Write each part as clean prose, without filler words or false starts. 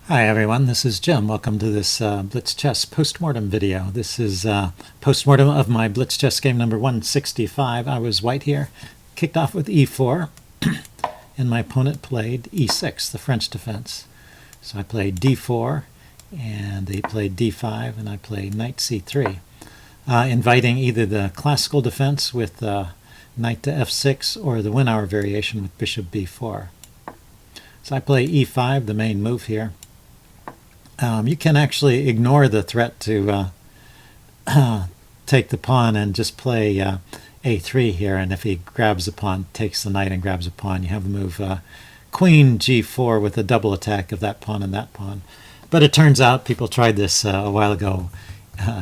Hi everyone, this is Jim. Welcome to this Blitz Chess postmortem video. This is postmortem of my Blitz Chess game number 165. I was white here, kicked off with e4, and my opponent played e6, the French defense. So I played d4, and he played d5, and I played knight c3, inviting either the classical defense with knight to f6 or the Winawer variation with bishop b4. So I play e5, the main move here. You can actually ignore the threat to take the pawn and just play a3 here, and if he grabs the pawn, takes the knight and grabs a pawn, you have the move queen g4 with a double attack of that pawn and that pawn. But it turns out people tried this a while ago,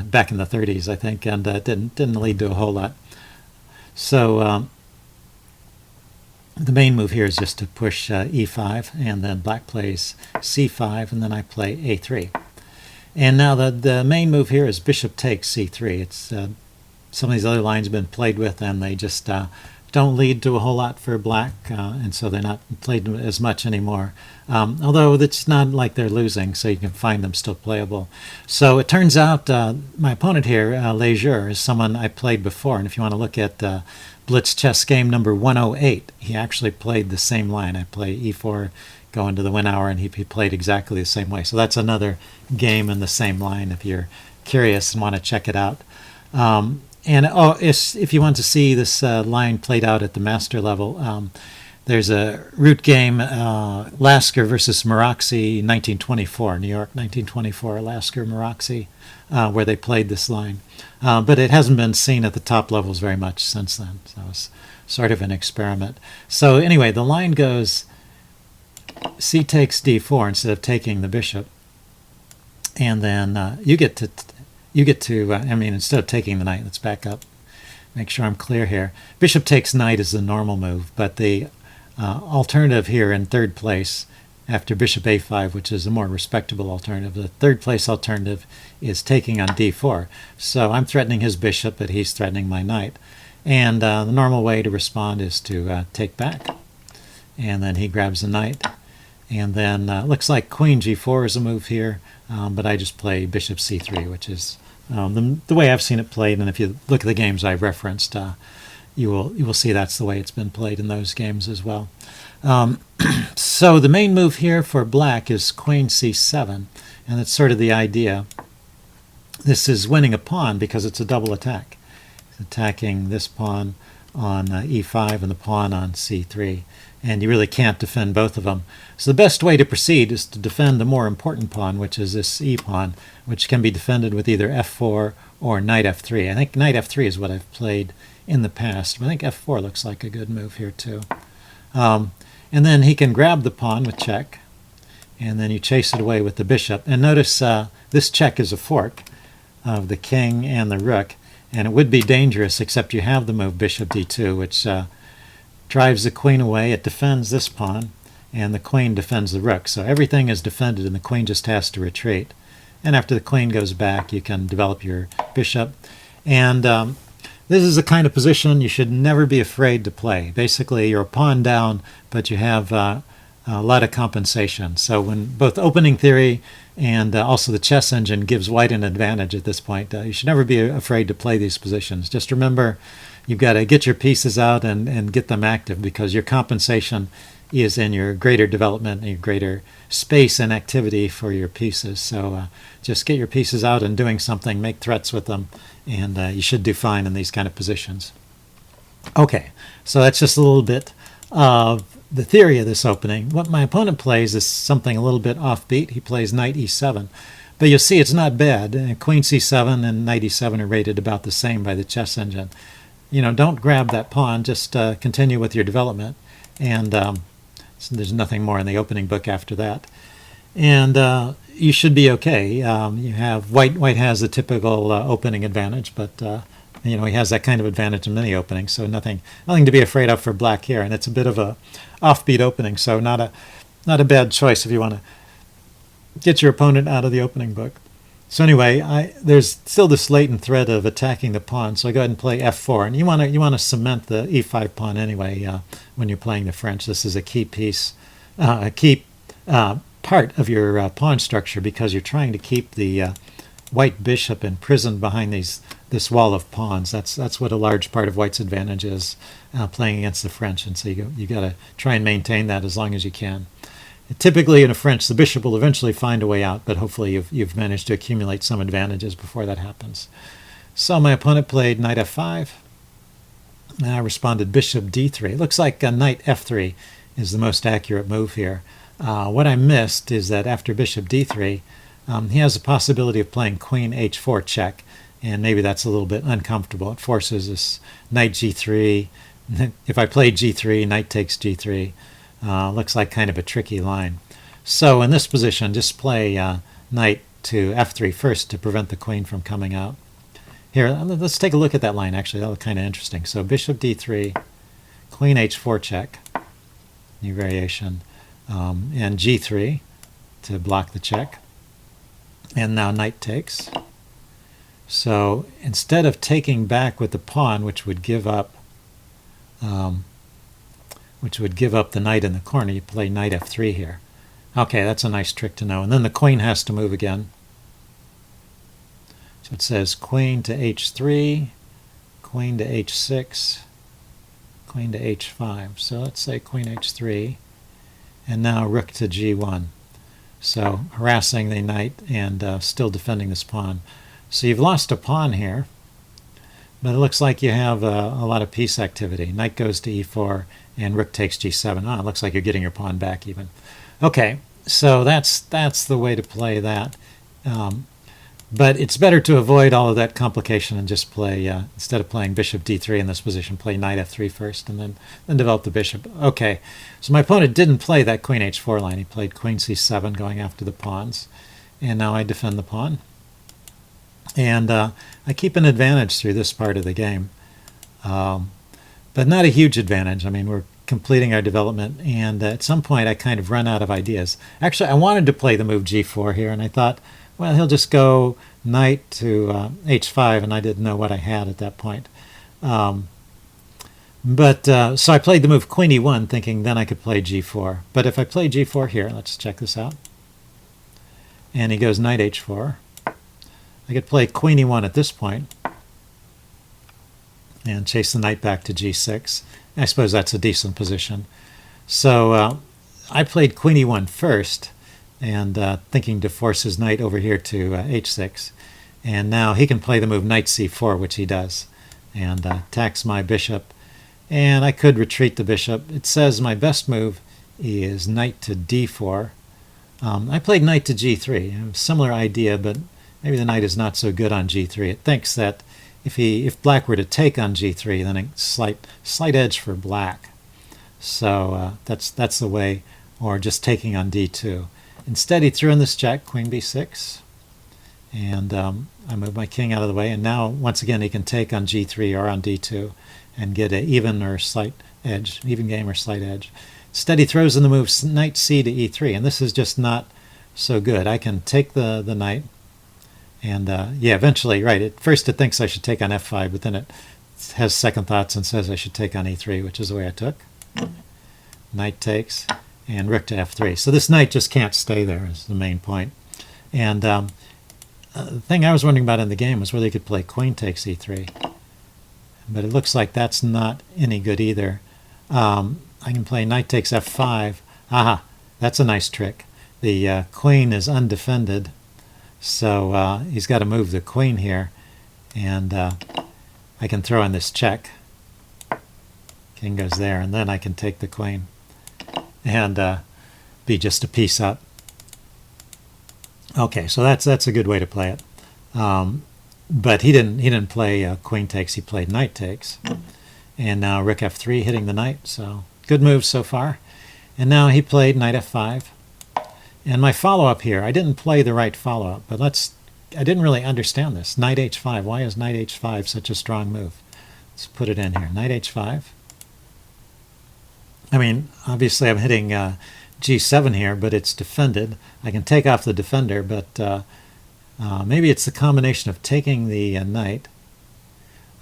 back in the 30s, I think, and didn't lead to a whole lot. So the main move here is just to push e5, and then black plays c5, and then I play a3. And now the main move here is bishop takes c3. It's some of these other lines have been played with, and they just don't lead to a whole lot for black, and so they're not played as much anymore. Although it's not like they're losing, so you can find them still playable. So it turns out my opponent here, Leger, is someone I played before, and if you want to look at Blitz Chess game number 108, he actually played the same line. I play e4, go into the Winawer, and he played exactly the same way. So that's another game in the same line if you're curious and want to check it out. If you want to see this line played out at the master level, there's a root game, Lasker versus Meraxi, 1924, New York, 1924, Lasker, Meraxi, where they played this line. But it hasn't been seen at the top levels very much since then, so it's sort of an experiment. So anyway, the line goes c takes d4 instead of taking the bishop, and then you get to instead of taking the knight, let's back up, make sure I'm clear here. Bishop takes knight is the normal move, but the alternative here in third place after bishop a5, which is a more respectable alternative, the third place alternative is taking on d4. So I'm threatening his bishop, but he's threatening my knight. And the normal way to respond is to take back. And then he grabs the knight. And then looks like queen g4 is a move here, but I just play bishop c3, which is the way I've seen it played. And if you look at the games I've referenced, you will see that's the way it's been played in those games as well. So the main move here for black is queen c7, and that's sort of the idea. This is winning a pawn because it's a double attack. It's attacking this pawn on e5 and the pawn on c3, and you really can't defend both of them. So the best way to proceed is to defend the more important pawn, which is this e pawn, which can be defended with either f4 or knight f3. I think knight f3 is what I've played in the past, but I think f4 looks like a good move here too. And then he can grab the pawn with check, and then you chase it away with the bishop. And notice this check is a fork of the king and the rook, and it would be dangerous, except you have the move bishop d2, which drives the queen away. It defends this pawn, and the queen defends the rook. So everything is defended, and the queen just has to retreat. And after the queen goes back, you can develop your bishop. And this is the kind of position you should never be afraid to play. Basically, you're a pawn down, but you have a lot of compensation. So when both opening theory and also the chess engine gives white an advantage at this point, you should never be afraid to play these positions. Just remember, you've got to get your pieces out and get them active, because your compensation is in your greater development and your greater space and activity for your pieces. So just get your pieces out and doing something, make threats with them, and you should do fine in these kind of positions. Okay, so that's just a little bit of the theory of this opening. What my opponent plays is something a little bit offbeat. He plays knight e7, but you'll see it's not bad. Queen c7 and knight e7 are rated about the same by the chess engine. You know, don't grab that pawn, just continue with your development, and so there's nothing more in the opening book after that. And you should be okay. You have white has the typical opening advantage, but he has that kind of advantage in many openings, so nothing to be afraid of for black here. And it's a bit of a offbeat opening, so not a bad choice if you want to get your opponent out of the opening book. So anyway, there's still this latent threat of attacking the pawn, so I go ahead and play f4. And you want to cement the e5 pawn anyway when you're playing the French. This is a key piece, a key part of your pawn structure because you're trying to keep the white bishop imprisoned behind this wall of pawns. That's what a large part of white's advantage is playing against the French, and so you got to try and maintain that as long as you can. Typically in a French, the bishop will eventually find a way out, but hopefully you've managed to accumulate some advantages before that happens. So my opponent played knight f5, and I responded bishop d3. It looks like knight f3 is the most accurate move here. What I missed is that after bishop d3, he has a possibility of playing queen h4 check, and maybe that's a little bit uncomfortable. It forces this knight g3. If I play g3, knight takes g3. Looks like kind of a tricky line. So in this position, just play knight to f3 first to prevent the queen from coming out. Here, let's take a look at that line, actually. That looked kind of interesting. So bishop d3, queen h4 check, new variation, and g3 to block the check. And now knight takes. So instead of taking back with the pawn, which would give up the knight in the corner, you play knight f3 here. Okay, that's a nice trick to know. And then the queen has to move again. So it says queen to h3, queen to h6, queen to h5. So let's say queen h3, and now rook to g1. So harassing the knight and still defending this pawn. So you've lost a pawn here, but it looks like you have a lot of piece activity. Knight goes to e4, and rook takes g7. Oh, it looks like you're getting your pawn back even. Okay, so that's the way to play that. But it's better to avoid all of that complication and just play, instead of playing bishop d3 in this position, play knight f3 first and then develop the bishop. Okay, so my opponent didn't play that queen h4 line. He played queen c7 going after the pawns. And now I defend the pawn. And I keep an advantage through this part of the game. But not a huge advantage. I mean, we're completing our development, and at some point I kind of run out of ideas. Actually, I wanted to play the move g4 here, and I thought, well, he'll just go knight to h5, and I didn't know what I had at that point. So I played the move queen e1, thinking then I could play g4. But if I play g4 here, let's check this out, and he goes knight h4, I could play queen e1 at this point and chase the knight back to g6. I suppose that's a decent position. So I played queen e1 first, and thinking to force his knight over here to h6. And now he can play the move knight c4, which he does, and attacks my bishop. And I could retreat the bishop. It says my best move is knight to d4. I played knight to g3. Similar idea, but maybe the knight is not so good on g3. It thinks that if black were to take on g3, then a slight edge for black. So that's the way, or just taking on d2. Instead, he threw in this check, queen b6, and I moved my king out of the way. And now, once again, he can take on g3 or on d2 and get an even or slight edge, even game or slight edge. Instead, he throws in the move knight c to e3, and this is just not so good. I can take the knight. And yeah, eventually, right, at first it thinks I should take on f5, but then it has second thoughts and says I should take on e3, which is the way I took. Knight takes, and rook to f3. So this knight just can't stay there is the main point. And the thing I was wondering about in the game was whether he could play queen takes e3. But it looks like that's not any good either. I can play knight takes f5. Aha, that's a nice trick. The queen is undefended. So he's got to move the queen here, and I can throw in this check. King goes there, and then I can take the queen and be just a piece up. Okay, so that's a good way to play it. But he didn't play queen takes. He played knight takes, and now rook f3 hitting the knight. So good moves so far. And now he played knight f5. And my follow-up here, I didn't play the right follow-up, but I didn't really understand this. Knight h5, why is knight h5 such a strong move? Let's put it in here. Knight h5. I mean, obviously I'm hitting g7 here, but it's defended. I can take off the defender, but maybe it's the combination of taking the knight.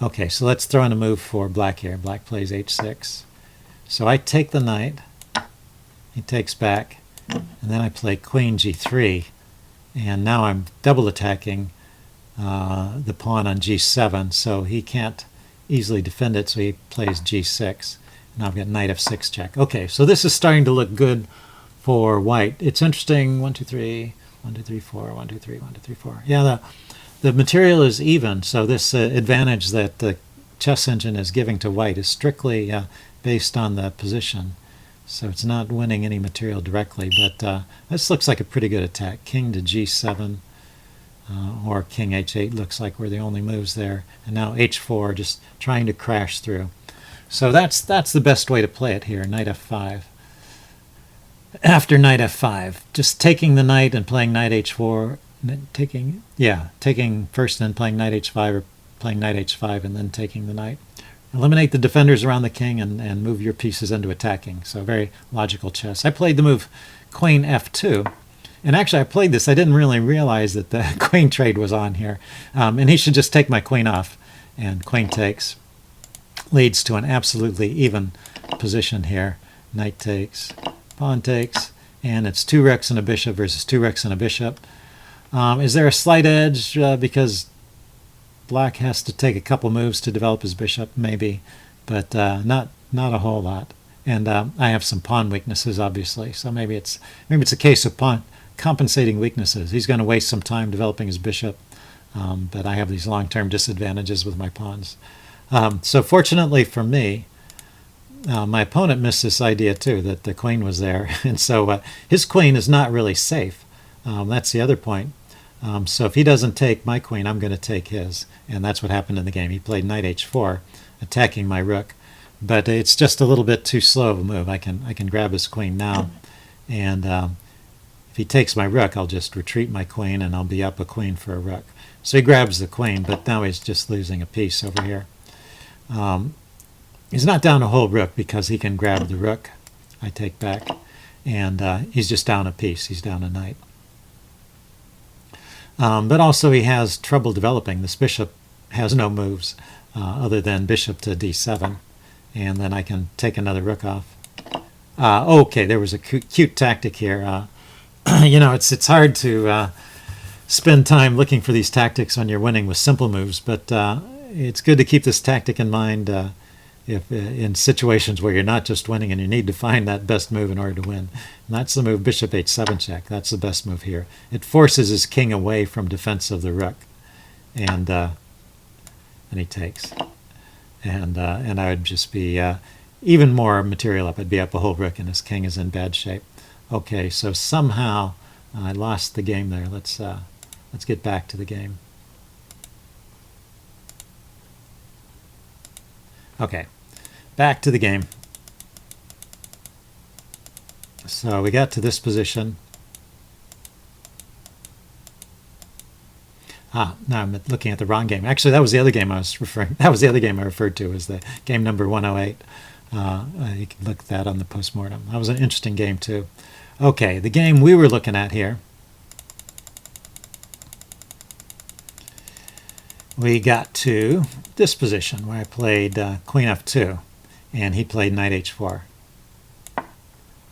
Okay, so let's throw in a move for black here. Black plays h6. So I take the knight. He takes back. And then I play queen g3, and now I'm double attacking the pawn on g7, so he can't easily defend it, so he plays g6. Now I've got knight f6 check. Okay, so this is starting to look good for white. It's interesting. 1, 2, 3, 1, 2, 3, 4, 1, 2, 3, 1, 2, 3, 4. Yeah, the material is even, so this advantage that the chess engine is giving to white is strictly based on the position. So it's not winning any material directly, but this looks like a pretty good attack. King to g7 or king h8 looks like we're the only moves there. And now h4, just trying to crash through. So that's the best way to play it here, knight f5. After knight f5, just taking the knight and playing knight h4, taking first and then playing knight h5 or playing knight h5 and then taking the knight. Eliminate the defenders around the king and move your pieces into attacking. So very logical chess. I played the move queen f2. And actually, I played this. I didn't really realize that the queen trade was on here. And he should just take my queen off. And queen takes. Leads to an absolutely even position here. Knight takes. Pawn takes. And it's 2 rooks and a bishop versus 2 rooks and a bishop. Is there a slight edge because black has to take a couple moves to develop his bishop? Maybe. But not a whole lot. And I have some pawn weaknesses, obviously. So maybe it's a case of compensating weaknesses. He's going to waste some time developing his bishop, but I have these long-term disadvantages with my pawns. So fortunately for me, my opponent missed this idea too, that the queen was there, and so his queen is not really safe. That's the other point. So if he doesn't take my queen, I'm going to take his, and that's what happened in the game. He played knight h4, attacking my rook, but it's just a little bit too slow of a move. I can grab his queen now, and if he takes my rook, I'll just retreat my queen and I'll be up a queen for a rook. So he grabs the queen, but now he's just losing a piece over here. He's not down a whole rook because he can grab the rook. I take back. And he's just down a piece. He's down a knight. But also he has trouble developing. This bishop has no moves other than bishop to d7. And then I can take another rook off. Okay, there was a cute tactic here. You know, it's hard to spend time looking for these tactics when you're winning with simple moves, but it's good to keep this tactic in mind if in situations where you're not just winning and you need to find that best move in order to win. And that's the move bishop h7 check. That's the best move here. It forces his king away from defense of the rook, and he takes. And I would just be even more material up. I'd be up a whole rook, and his king is in bad shape. Okay, so somehow I lost the game there. Let's get back to the game. Okay, back to the game. So we got to this position. Now I'm looking at the wrong game. Actually, that was the other game I was referring. That was the other game I referred to as the game number 108. You can look at that on the postmortem. That was an interesting game too. Okay, the game we were looking at here. We got to this position where I played queen f2, and he played knight h4.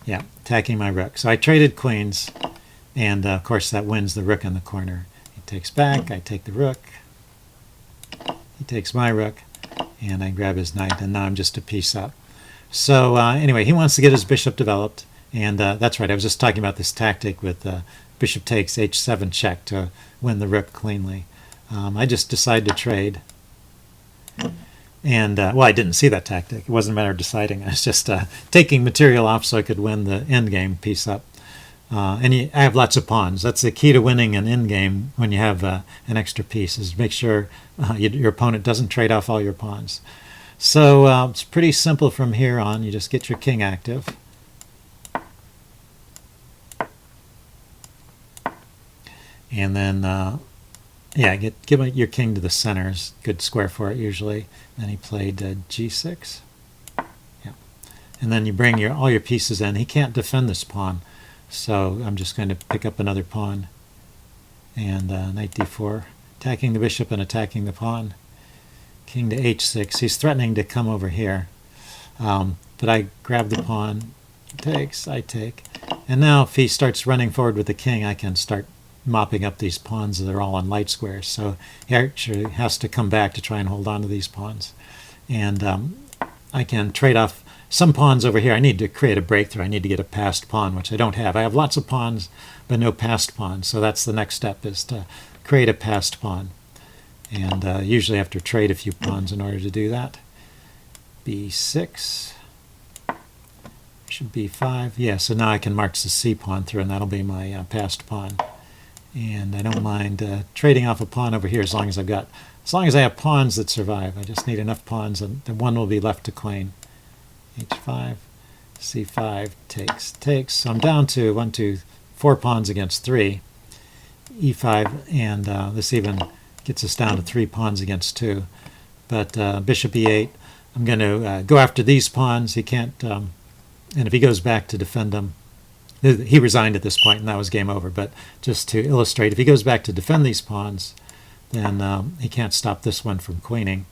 Yeah, attacking my rook. So I traded queens, and of course that wins the rook in the corner. He takes back, I take the rook. He takes my rook, and I grab his knight, and now I'm just a piece up. So anyway, he wants to get his bishop developed, and that's right, I was just talking about this tactic with bishop takes h7 check to win the rook cleanly. I just decided to trade, and well, I didn't see that tactic. It wasn't a matter of deciding. I was just taking material off so I could win the endgame piece up. I have lots of pawns. That's the key to winning an endgame when you have an extra piece, is make sure your opponent doesn't trade off all your pawns. So it's pretty simple from here on. You just get your king active. And then yeah, give your king to the center. Is good square for it usually. Then he played g6. Yeah, and then you bring all your pieces in. He can't defend this pawn, so I'm just going to pick up another pawn. And knight d4, attacking the bishop and attacking the pawn. King to h6. He's threatening to come over here, but I grab the pawn, takes, I take. And now if he starts running forward with the king, I can start mopping up these pawns that are all on light squares. So he actually has to come back to try and hold on to these pawns. And I can trade off some pawns over here. I need to create a breakthrough. I need to get a passed pawn, which I don't have. I have lots of pawns, but no passed pawns. So that's the next step, is to create a passed pawn. And usually I have to trade a few pawns in order to do that. B6. Should be 5. Yeah, so now I can march the C pawn through, and that'll be my passed pawn. And I don't mind trading off a pawn over here as long as I have pawns that survive. I just need enough pawns, and one will be left to claim. H5, C5, takes, takes. So I'm down to 1, 2, 4 pawns against 3. E5, and this even gets us down to 3 pawns against 2. But bishop E8, I'm going to go after these pawns. He can't. And if he goes back to defend them, he resigned at this point, and that was game over. But just to illustrate, if he goes back to defend these pawns, then he can't stop this one from queening.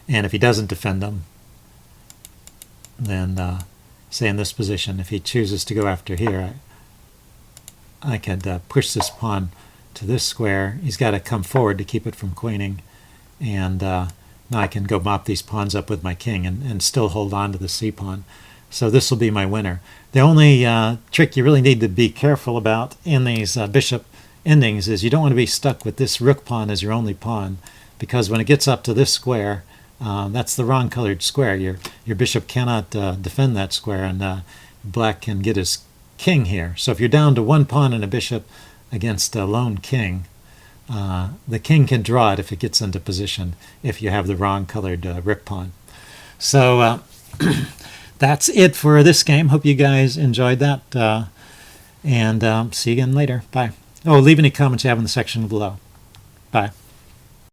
And if he doesn't defend them, then, say in this position, if he chooses to go after here, I could push this pawn to this square. He's got to come forward to keep it from queening. And now I can go mop these pawns up with my king and still hold on to the C pawn. So this will be my winner. The only trick you really need to be careful about in these bishop endings is you don't want to be stuck with this rook pawn as your only pawn, because when it gets up to this square, that's the wrong colored square. Your bishop cannot defend that square, and black can get his king here. So if you're down to 1 pawn and a bishop against a lone king, the king can draw it if it gets into position if you have the wrong colored rook pawn. So that's it for this game. Hope you guys enjoyed that, and see you again later. Bye. Oh, leave any comments you have in the section below. Bye.